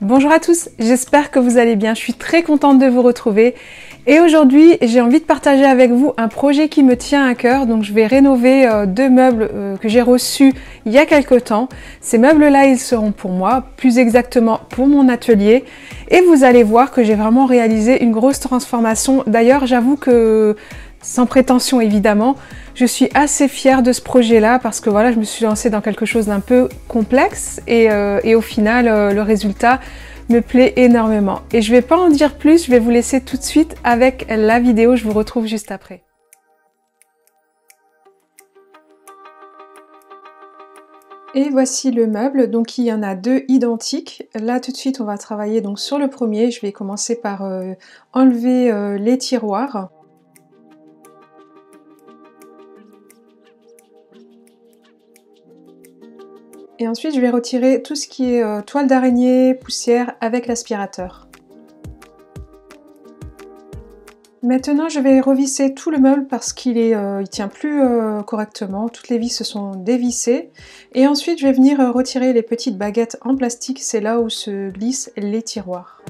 Bonjour à tous, j'espère que vous allez bien, je suis très contente de vous retrouver et aujourd'hui j'ai envie de partager avec vous un projet qui me tient à cœur. Donc je vais rénover deux meubles que j'ai reçus il y a quelques temps. Ces meubles là ils seront pour moi, plus exactement pour mon atelier, et vous allez voir que j'ai vraiment réalisé une grosse transformation. D'ailleurs j'avoue que, sans prétention évidemment, je suis assez fière de ce projet-là parce que voilà, je me suis lancée dans quelque chose d'un peu complexe et au final, le résultat me plaît énormément. Et je ne vais pas en dire plus, je vais vous laisser tout de suite avec la vidéo, je vous retrouve juste après. Et voici le meuble, donc il y en a deux identiques. Là tout de suite on va travailler donc sur le premier, je vais commencer par enlever les tiroirs. Et ensuite, je vais retirer tout ce qui est toile d'araignée, poussière avec l'aspirateur. Maintenant, je vais revisser tout le meuble parce qu'il tient plus correctement. Toutes les vis se sont dévissées. Et ensuite, je vais venir retirer les petites baguettes en plastique. C'est là où se glissent les tiroirs.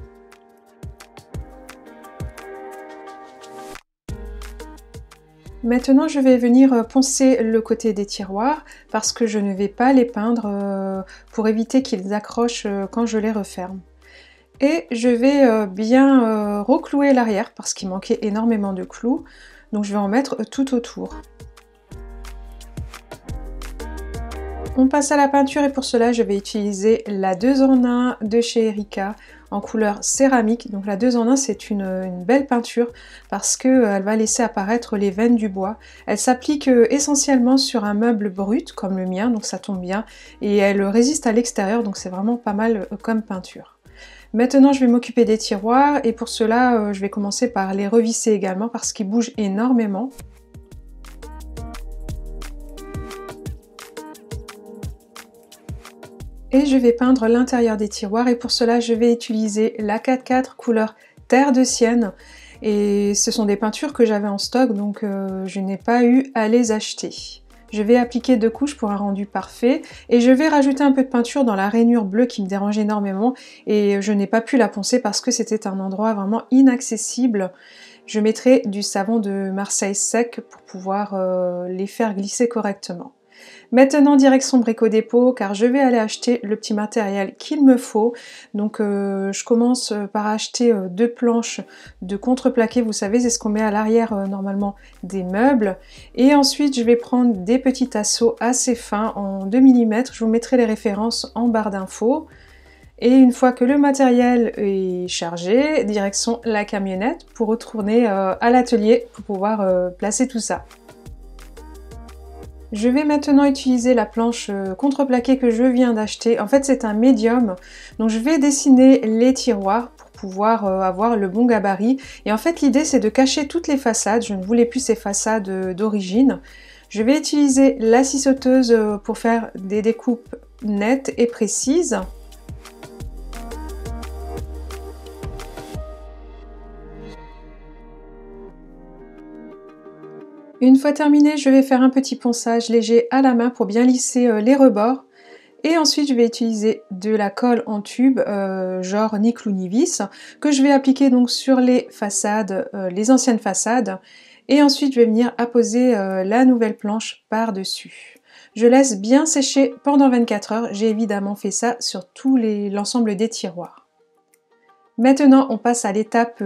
Maintenant, je vais venir poncer le côté des tiroirs parce que je ne vais pas les peindre pour éviter qu'ils accrochent quand je les referme. Et je vais bien reclouer l'arrière parce qu'il manquait énormément de clous. Donc je vais en mettre tout autour. On passe à la peinture et pour cela, je vais utiliser la 2 en 1 de chez Erika en couleur céramique. Donc la 2 en 1, c'est une belle peinture parce qu'elle va laisser apparaître les veines du bois. Elle s'applique essentiellement sur un meuble brut comme le mien, donc ça tombe bien. Et elle résiste à l'extérieur, donc c'est vraiment pas mal comme peinture. Maintenant, je vais m'occuper des tiroirs et pour cela, je vais commencer par les revisser également parce qu'ils bougent énormément. Et je vais peindre l'intérieur des tiroirs et pour cela je vais utiliser la 4x4 couleur terre de sienne et ce sont des peintures que j'avais en stock donc je n'ai pas eu à les acheter. Je vais appliquer 2 couches pour un rendu parfait et je vais rajouter un peu de peinture dans la rainure bleue qui me dérange énormément et je n'ai pas pu la poncer parce que c'était un endroit vraiment inaccessible. Je mettrai du savon de Marseille sec pour pouvoir les faire glisser correctement. Maintenant direction Brico Dépôt car je vais aller acheter le petit matériel qu'il me faut. Donc je commence par acheter 2 planches de contreplaqué, vous savez c'est ce qu'on met à l'arrière normalement des meubles. Et ensuite je vais prendre des petits tasseaux assez fins en 2 mm, je vous mettrai les références en barre d'infos. Et une fois que le matériel est chargé, direction la camionnette pour retourner à l'atelier pour pouvoir placer tout ça. Je vais maintenant utiliser la planche contreplaqué que je viens d'acheter. En fait, c'est un médium. Donc, je vais dessiner les tiroirs pour pouvoir avoir le bon gabarit. Et en fait, l'idée, c'est de cacher toutes les façades. Je ne voulais plus ces façades d'origine. Je vais utiliser la scie sauteuse pour faire des découpes nettes et précises. Une fois terminé, je vais faire un petit ponçage léger à la main pour bien lisser les rebords. Et ensuite, je vais utiliser de la colle en tube, genre ni clou ni vis, que je vais appliquer donc sur les façades, les anciennes façades. Et ensuite, je vais venir apposer la nouvelle planche par-dessus. Je laisse bien sécher pendant 24 heures. J'ai évidemment fait ça sur tout l'ensemble des tiroirs. Maintenant, on passe à l'étape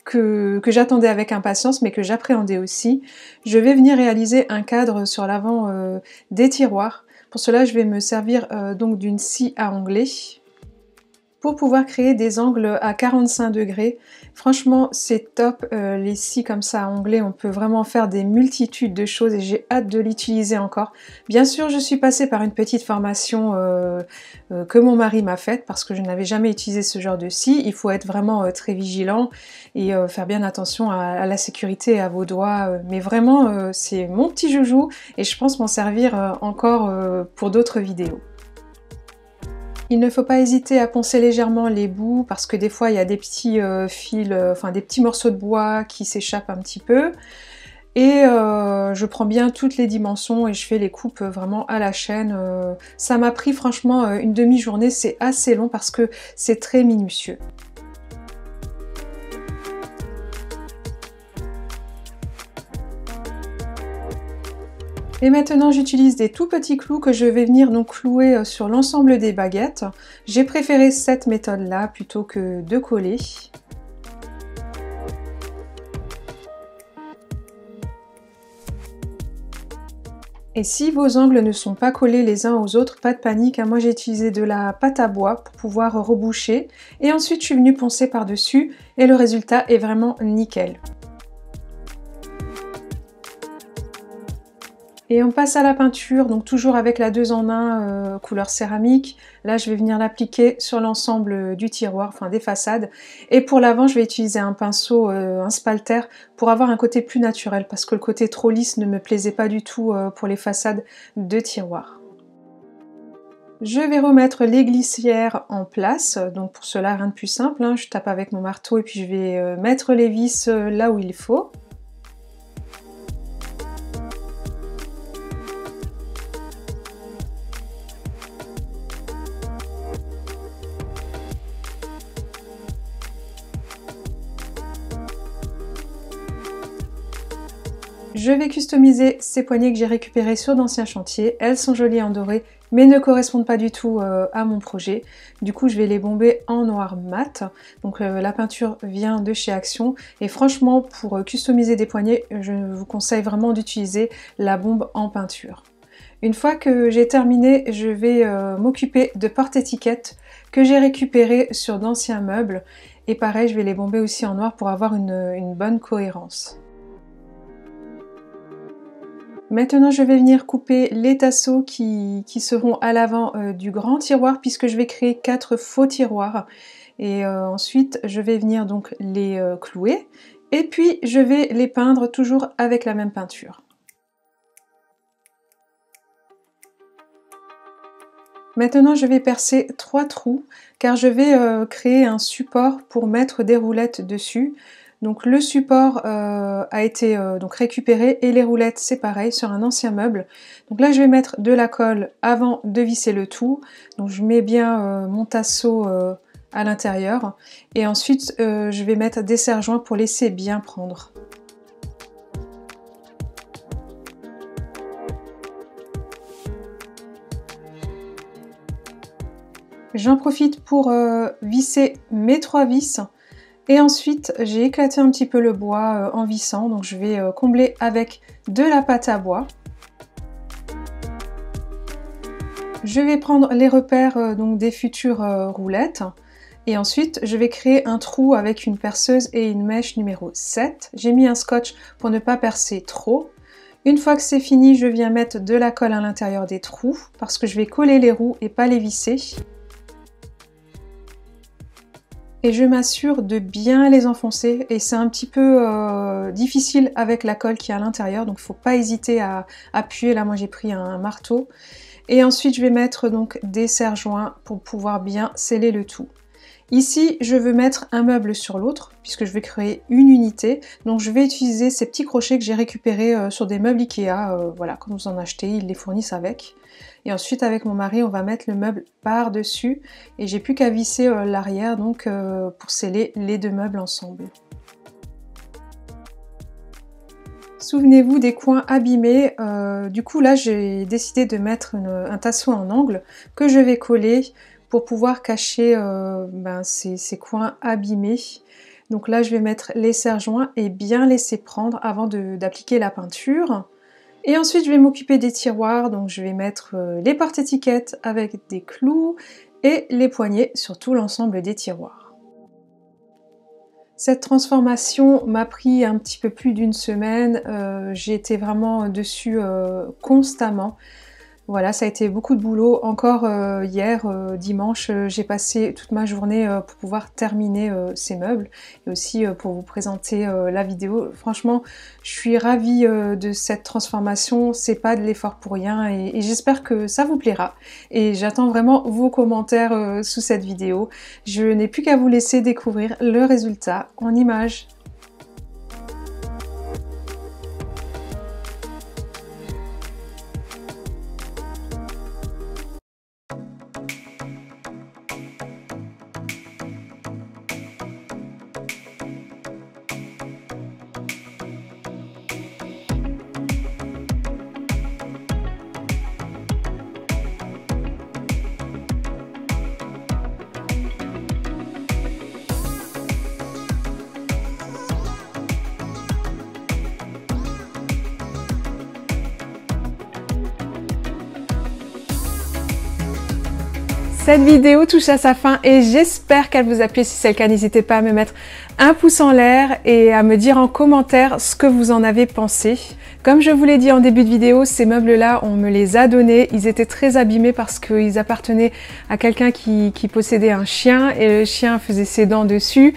que j'attendais avec impatience mais que j'appréhendais aussi. Je vais venir réaliser un cadre sur l'avant des tiroirs. Pour cela je vais me servir donc d'une scie à onglet pour pouvoir créer des angles à 45 degrés. Franchement c'est top, les scies comme ça à onglet, on peut vraiment faire des multitudes de choses et j'ai hâte de l'utiliser encore. Bien sûr je suis passée par une petite formation que mon mari m'a faite parce que je n'avais jamais utilisé ce genre de scie. Il faut être vraiment très vigilant et faire bien attention à la sécurité et à vos doigts. Mais vraiment c'est mon petit joujou et je pense m'en servir encore pour d'autres vidéos. Il ne faut pas hésiter à poncer légèrement les bouts parce que des fois il y a des petits fils, enfin des petits morceaux de bois qui s'échappent un petit peu. Et je prends bien toutes les dimensions et je fais les coupes vraiment à la chaîne. Ça m'a pris franchement une demi-journée, c'est assez long parce que c'est très minutieux. Et maintenant j'utilise des tout petits clous que je vais venir donc clouer sur l'ensemble des baguettes. J'ai préféré cette méthode-là plutôt que de coller. Et si vos angles ne sont pas collés les uns aux autres, pas de panique, hein. Moi j'ai utilisé de la pâte à bois pour pouvoir reboucher. Et ensuite je suis venue poncer par-dessus et le résultat est vraiment nickel. Et on passe à la peinture, donc toujours avec la 2 en 1 couleur céramique. Là, je vais venir l'appliquer sur l'ensemble du tiroir, enfin des façades. Et pour l'avant, je vais utiliser un pinceau, un spalter, pour avoir un côté plus naturel, parce que le côté trop lisse ne me plaisait pas du tout pour les façades de tiroir. Je vais remettre les glissières en place, donc pour cela, rien de plus simple, hein. Je tape avec mon marteau et puis je vais mettre les vis là où il faut. Je vais customiser ces poignées que j'ai récupérées sur d'anciens chantiers. Elles sont jolies en doré, mais ne correspondent pas du tout à mon projet. Du coup, je vais les bomber en noir mat. Donc la peinture vient de chez Action. Et franchement, pour customiser des poignées, je vous conseille vraiment d'utiliser la bombe en peinture. Une fois que j'ai terminé, je vais m'occuper de porte-étiquettes que j'ai récupérées sur d'anciens meubles. Et pareil, je vais les bomber aussi en noir pour avoir une bonne cohérence. Maintenant, je vais venir couper les tasseaux qui seront à l'avant du grand tiroir puisque je vais créer 4 faux tiroirs. Et ensuite, je vais venir donc les clouer. Et puis, je vais les peindre toujours avec la même peinture. Maintenant, je vais percer 3 trous car je vais créer un support pour mettre des roulettes dessus. Donc le support a été donc récupéré et les roulettes c'est pareil sur un ancien meuble. Donc là je vais mettre de la colle avant de visser le tout. Donc je mets bien mon tasseau à l'intérieur et ensuite je vais mettre des serre-joints pour laisser bien prendre. J'en profite pour visser mes 3 vis. Et ensuite, j'ai éclaté un petit peu le bois en vissant, donc je vais combler avec de la pâte à bois. Je vais prendre les repères donc des futures roulettes. Et ensuite, je vais créer un trou avec une perceuse et une mèche numéro 7. J'ai mis un scotch pour ne pas percer trop. Une fois que c'est fini, je viens mettre de la colle à l'intérieur des trous parce que je vais coller les roues et pas les visser. Et je m'assure de bien les enfoncer et c'est un petit peu difficile avec la colle qui est à l'intérieur, donc il ne faut pas hésiter à appuyer. Là moi j'ai pris un marteau et ensuite je vais mettre donc des serre-joints pour pouvoir bien sceller le tout. Ici je veux mettre un meuble sur l'autre puisque je vais créer une unité, donc je vais utiliser ces petits crochets que j'ai récupérés sur des meubles Ikea, voilà, quand vous en achetez ils les fournissent avec. Et ensuite avec mon mari on va mettre le meuble par dessus et j'ai plus qu'à visser l'arrière donc pour sceller les 2 meubles ensemble. Souvenez-vous des coins abîmés, du coup là j'ai décidé de mettre un tasseau en angle que je vais coller pour pouvoir cacher ces coins abîmés. Donc là je vais mettre les serre-joints et bien laisser prendre avant d'appliquer la peinture. Et ensuite je vais m'occuper des tiroirs, donc je vais mettre les porte-étiquettes avec des clous et les poignées sur tout l'ensemble des tiroirs. Cette transformation m'a pris un petit peu plus d'1 semaine, j'ai été vraiment dessus constamment. Voilà, ça a été beaucoup de boulot. Encore hier, dimanche, j'ai passé toute ma journée pour pouvoir terminer ces meubles et aussi pour vous présenter la vidéo. Franchement, je suis ravie de cette transformation. C'est pas de l'effort pour rien et j'espère que ça vous plaira. Et j'attends vraiment vos commentaires sous cette vidéo. Je n'ai plus qu'à vous laisser découvrir le résultat en images. Cette vidéo touche à sa fin et j'espère qu'elle vous a plu. Si c'est le cas, n'hésitez pas à me mettre un pouce en l'air et à me dire en commentaire ce que vous en avez pensé. Comme je vous l'ai dit en début de vidéo, ces meubles-là, on me les a donnés. Ils étaient très abîmés parce qu'ils appartenaient à quelqu'un qui possédait un chien et le chien faisait ses dents dessus.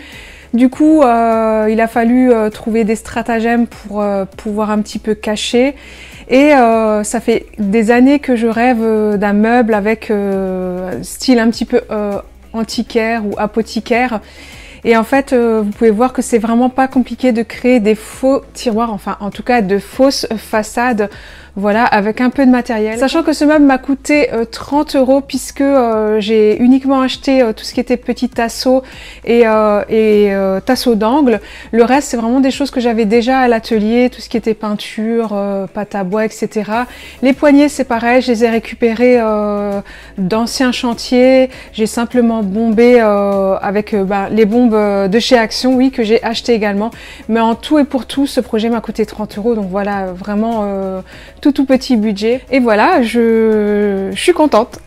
Du coup, il a fallu trouver des stratagèmes pour pouvoir un petit peu cacher. Et ça fait des années que je rêve d'un meuble avec style un petit peu antiquaire ou apothicaire. Et en fait, vous pouvez voir que c'est vraiment pas compliqué de créer des faux tiroirs, enfin en tout cas de fausses façades, voilà, avec un peu de matériel. Sachant que ce meuble m'a coûté 30 € puisque j'ai uniquement acheté tout ce qui était petits tasseaux et tasseaux d'angle. Le reste, c'est vraiment des choses que j'avais déjà à l'atelier, tout ce qui était peinture, pâte à bois, etc. Les poignées, c'est pareil, je les ai récupérés d'anciens chantiers. J'ai simplement bombé avec les bombes de chez Action, oui, que j'ai acheté également. Mais en tout et pour tout, ce projet m'a coûté 30 €. Donc voilà, vraiment tout petit budget. Et voilà, je suis contente.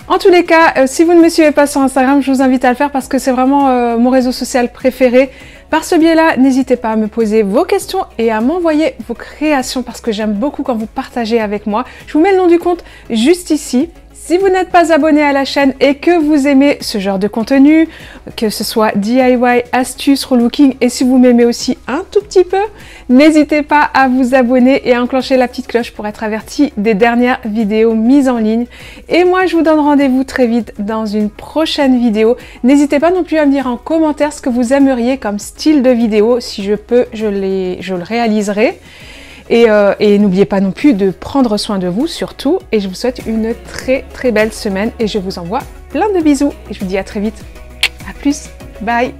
En tous les cas, si vous ne me suivez pas sur Instagram, je vous invite à le faire parce que c'est vraiment mon réseau social préféré. Par ce biais-là, n'hésitez pas à me poser vos questions et à m'envoyer vos créations parce que j'aime beaucoup quand vous partagez avec moi. Je vous mets le nom du compte juste ici. Si vous n'êtes pas abonné à la chaîne et que vous aimez ce genre de contenu, que ce soit DIY, astuces, relooking, et si vous m'aimez aussi un tout petit peu, n'hésitez pas à vous abonner et à enclencher la petite cloche pour être averti des dernières vidéos mises en ligne. Et moi, je vous donne rendez-vous très vite dans une prochaine vidéo. N'hésitez pas non plus à me dire en commentaire ce que vous aimeriez comme style de vidéo. Si je peux, je le réaliserai. Et n'oubliez pas non plus de prendre soin de vous surtout. Et je vous souhaite une très belle semaine et je vous envoie plein de bisous. Et je vous dis à très vite. À plus. Bye.